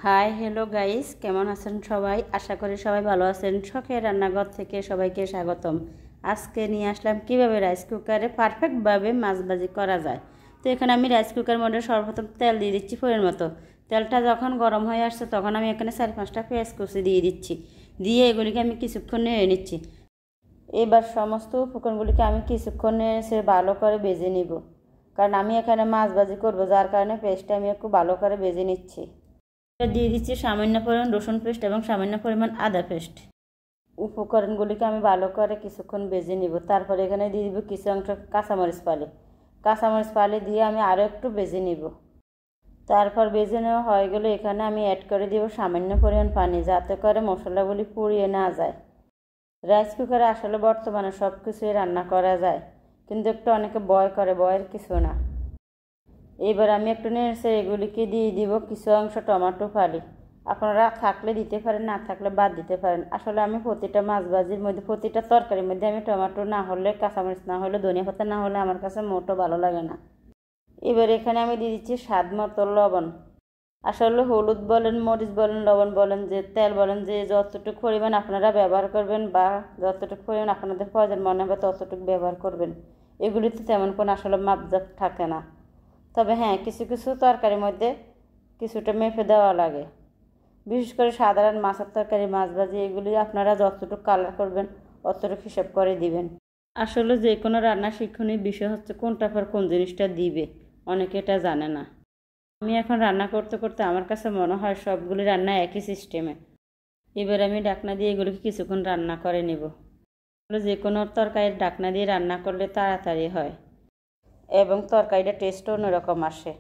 Hi hello guys, কেমন আছেন সবাই? আশা করি সবাই ভালো আছেন। শখের রান্নাঘর থেকে সবাইকে স্বাগতম। আজকে নিয়ে আসলাম কিভাবে রাইস কুকারে পারফেক্টভাবে মাছ ভাজি করা যায়। তো এখানে আমি রাইস কুকার মধ্যে সর্বপ্রথম তেল দিয়ে দিচ্ছি পরিমাণ মতো। তেলটা যখন গরম হয়ে আসছে তখন আমি এখানে 4-5টা পেঁয়াজ কুচি দিয়ে দিচ্ছি। দিয়ে এগুলিকে আমি কিছুক্ষণ নেড়ে নিচ্ছি। এবার সমস্ত উপকরণগুলিকে আমি কিছুক্ষণ নেড়ে ভালো করে ভেজে নিব, কারণ আমি এখানে মাছ ভাজি করবো, যার কারণে পেস্টটা আমি একটু ভালো করে ভেজে নিচ্ছি। দিয়ে দিচ্ছি সামান্য পরিমাণ রসুন পেস্ট এবং সামান্য পরিমাণ আদা পেস্ট। উপকরণগুলিকে আমি ভালো করে কিছুক্ষণ ভেজে নিব। তারপরে এখানে দিয়ে দিব কিছু অংশ কাঁচামরিচ ফালি দিয়ে আমি আরও একটু ভেজে নিব। তারপর ভেজে নেওয়া হয়ে গেলে এখানে আমি অ্যাড করে দিব সামান্য পরিমাণ পানি, যাতে করে মশলাগুলি পুড়িয়ে না যায়। রাইস কুকারে আসলে বর্তমানে সব কিছুই রান্না করা যায়, কিন্তু একটু অনেকে ভয় করে, ভয়ের কিছু না। এবার আমি একটু নেড়ে এগুলিকে দিয়ে দিব কিছু অংশ টমেটো ফালি। আপনারা থাকলে দিতে পারেন, না থাকলে বাদ দিতে পারেন। আসলে আমি প্রতিটা মাছ ভাজির মধ্যে, প্রতিটা তরকারির মধ্যে আমি টমেটো না হলে, কাঁচামরিচ না হলে, ধনিয়া পাতা না হলে আমার কাছে মোটো ভালো লাগে না। এবার এখানে আমি দিয়ে দিচ্ছি স্বাদ মতো লবণ। আসলে হলুদ বলেন, মরিচ বলেন, লবণ বলেন, যে তেল বলেন, যে যতটুকু পরিমাণ আপনারা ব্যবহার করবেন বা যতটুকু পরিমাণ আপনাদের প্রয়োজন মনে হবে ততটুকু ব্যবহার করবেন। এগুলিতে তেমন কোনো আসলে মাপজাপ থাকে না। তবে হ্যাঁ, কিছু কিছু তরকারির মধ্যে কিছুটা মেপে দেওয়া লাগে। বিশেষ করে সাধারণ মাছের তরকারি, মাছ ভাজি, এগুলি আপনারা যতটুকু কালার করবেন অতটুকু হিসাব করে দিবেন। আসলে যে কোনো রান্না শিক্ষণীয় বিষয় হচ্ছে কোনটা পর কোন জিনিসটা দিবে, অনেকে এটা জানে না। আমি এখন রান্না করতে করতে আমার কাছে মনে হয় সবগুলি রান্না একই সিস্টেমে। এবার আমি ঢাকনা দিয়ে এগুলিকে কিছুক্ষণ রান্না করে নেব। যে কোনো তরকারির ঢাকনা দিয়ে রান্না করলে তাড়াতাড়ি হয় এবং তরকারিটা টেস্টও অন্যরকম আসে।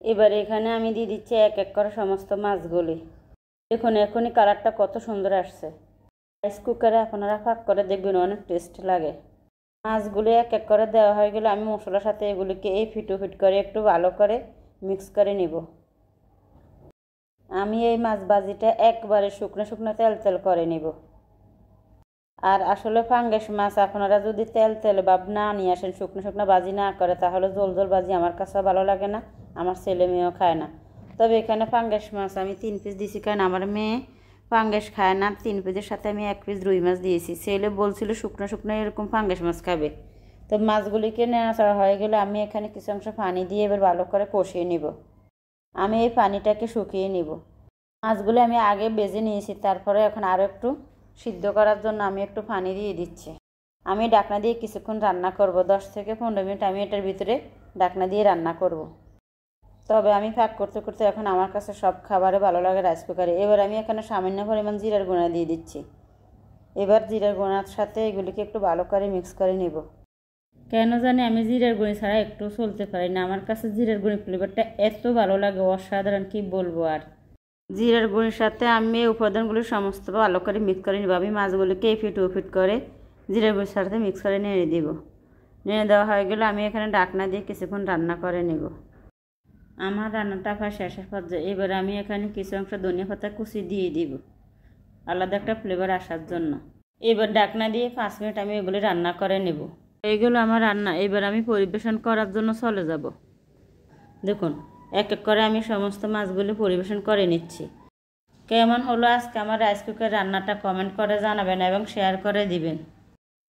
এবার এখানে আমি দিয়ে দিচ্ছি এক এক করে সমস্ত মাছগুলি। দেখুন এখনই কালারটা কত সুন্দর আসছে। রাইস কুকারে আপনারা ফাঁক করে দেখবেন, অনেক টেস্ট লাগে। মাছগুলি এক এক করে দেওয়া হয়ে গেলে আমি মশলার সাথে এগুলিকে এই ফিট করে একটু ভালো করে মিক্স করে নিব। আমি এই মাছ ভাজিটা একবারে শুকনো শুকনো তেল করে নিব। আর আসলে ফাঙ্গাস মাছ আপনারা যদি তেল ভাব না নিয়ে আসেন, শুকনো শুকনো ভাজি না করে, তাহলে জল ভাজি আমার কাছে ভালো লাগে না, আমার ছেলে মেয়েও খায় না। তবে এখানে ফাঙ্গাস মাছ আমি 3 পিস দিয়েছি, কারণ আমার মেয়ে ফাঙ্গাস খায় না। 3 পিসের সাথে আমি 1 পিস রুই মাছ দিয়েছি। ছেলে বলছিল শুকনো শুকনো এরকম ফাঙ্গাস মাছ খাবে। তো মাছগুলিকে নেওয়া হয়ে গেলে আমি এখানে কিছু অংশ পানি দিয়ে এবার ভালো করে কষিয়ে নিব। আমি এই পানিটাকে শুকিয়ে নিব। মাছগুলো আমি আগে ভেজে নিয়েছি, তারপরে এখন আরও একটু সিদ্ধ করার জন্য আমি একটু পানি দিয়ে দিচ্ছি। আমি ঢাকনা দিয়ে কিছুক্ষণ রান্না করব, 10 থেকে 15 মিনিট আমি এটার ভিতরে ঢাকনা দিয়ে রান্না করব। তবে আমি ফাঁক করতে করতে এখন আমার কাছে সব খাবারে ভালো লাগে রাইস কুকারে। এবার আমি এখানে সামান্য পরিমাণ জিরার গুঁড়া দিয়ে দিচ্ছি। এবার জিরার গুঁড়ার সাথে এগুলিকে একটু ভালো করে মিক্স করে নেব। কেন জানি আমি জিরার গুঁড়ি ছাড়া একটু চলতে পারি না। আমার কাছে জিরার গুঁড়ি ফ্লেভারটা এত ভালো লাগে, অসাধারণ, কি বলবো আর। জিরার গুঁড়ির সাথে আমি উপাদানগুলো সমস্ত ভালো করে মিক্স করে নেব। আমি মাছগুলিকে ফিট করে জিরার গুঁড়ির সাথে মিক্স করে নেড়ে দেব। নেড়ে দেওয়া হয়ে গেলে আমি এখানে ঢাকনা দিয়ে কিছুক্ষণ রান্না করে নেব। আমার রান্নাটা প্রায় শেষের পর্যায়ে। এবার আমি এখানে কিছু অংশ ধনিয়া পাতা কুচি দিয়ে দিব, আলাদা একটা ফ্লেভার আসার জন্য। এবার ঢাকনা দিয়ে 5 মিনিট আমি এগুলি রান্না করে নেব। এইগুলো আমার রান্না। এবার আমি পরিবেশন করার জন্য চলে যাব। দেখুন এক এক করে আমি সমস্ত মাছগুলি পরিবেশন করে নিচ্ছি। কেমন হলো আজকে আমার রাইস কুকার রান্নাটা কমেন্ট করে জানাবেন এবং শেয়ার করে দিবেন।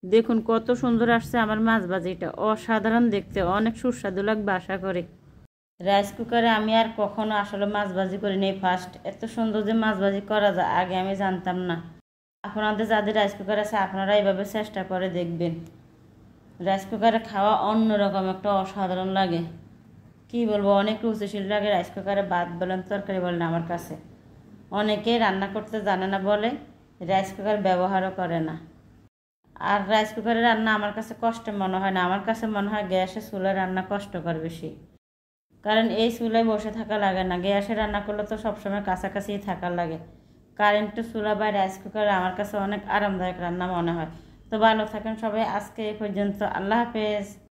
দেখুন কত সুন্দর আসছে আমার মাছ ভাজিটা, অসাধারণ দেখতে, অনেক সুস্বাদু লাগবে আশা করি। রাইস কুকারে আমি আর কখনো আসলে মাছ ভাজি করিনি, ফার্স্ট। এত সুন্দর যে মাছ ভাজি করা যায় আগে আমি জানতাম না। আপনাদের যাদের রাইস কুকার আছে আপনারা এইভাবে চেষ্টা করে দেখবেন। রাইস কুকারে খাওয়া অন্যরকম একটা অসাধারণ লাগে, কি বলবো, অনেক রুচিশীল লাগে রাইস কুকারে ভাত বলেন তরকারি বলেন। আমার কাছে অনেকে রান্না করতে জানে না বলে রাইস কুকার ব্যবহারও করে না। আর রাইস কুকারে রান্না আমার কাছে কষ্ট মনে হয় না, আমার কাছে মনে হয় গ্যাসে চুলায় রান্না কষ্টকর বেশি। কারণ এই চুলায় বসে থাকা লাগে না, গ্যাসে রান্না করলে তো সবসময় কাছাকাছি থাকা লাগে। কারেন্টের চুলা বা রাইস কুকারে আমার কাছে অনেক আরামদায়ক রান্না মনে হয়। তো ভালো থাকেন সবাই, আজকে এই পর্যন্ত, আল্লাহ হাফেজ।